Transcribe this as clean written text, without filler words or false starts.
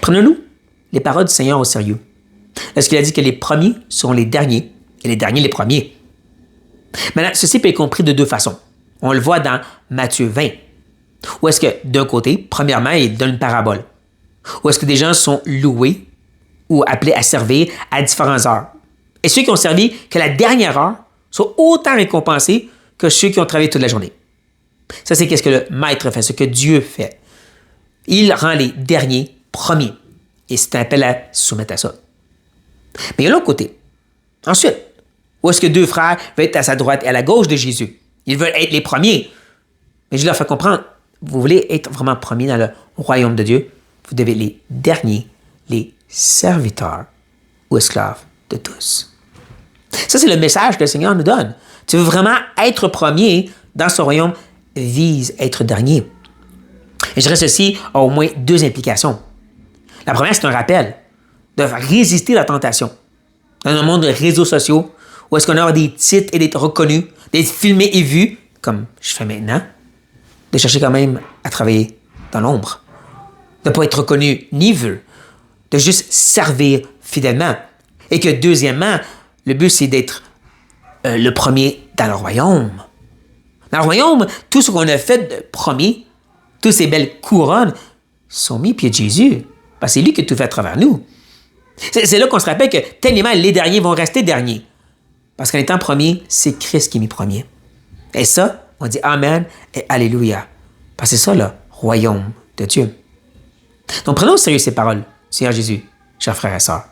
Prenons-nous les paroles du Seigneur au sérieux. Lorsqu'il a dit que les premiers seront les derniers et les derniers les premiers. Maintenant, ceci peut être compris de deux façons. On le voit dans Matthieu 20. Où est-ce que, d'un côté, premièrement, il donne une parabole. Où est-ce que des gens sont loués ou appelés à servir à différentes heures. Et ceux qui ont servi que la dernière heure sont autant récompensés que ceux qui ont travaillé toute la journée. Ça, c'est ce que le Maître fait, ce que Dieu fait. Il rend les derniers premiers. Et c'est un appel à se soumettre à ça. Mais il y a l'autre côté. Ensuite, où est-ce que deux frères veulent être à sa droite et à la gauche de Jésus? Ils veulent être les premiers. Mais je leur fais comprendre, vous voulez être vraiment premiers dans le royaume de Dieu, vous devez être les derniers, les serviteurs ou esclaves de tous. Ça, c'est le message que le Seigneur nous donne. Tu veux vraiment être premier dans ce royaume, vise être dernier. Et je dirais ceci a au moins deux implications. La première, c'est un rappel de résister à la tentation. Dans un monde de réseaux sociaux, où est-ce qu'on a des titres et d'être reconnu, d'être filmé et vu, comme je fais maintenant, de chercher quand même à travailler dans l'ombre, de ne pas être reconnu ni vu, de juste servir fidèlement. Et que deuxièmement, le but, c'est d'être le premier dans le royaume. Dans le royaume, tout ce qu'on a fait de premier, toutes ces belles couronnes, sont mis aux pieds de Jésus. Parce que c'est lui qui a tout fait à travers nous. C'est là qu'on se rappelle que tellement les derniers vont rester derniers. Parce qu'en étant premier, c'est Christ qui est mis premier. Et ça, on dit Amen et Alléluia. Parce que c'est ça le royaume de Dieu. Donc prenons au sérieux ces paroles, Seigneur Jésus, chers frères et sœurs.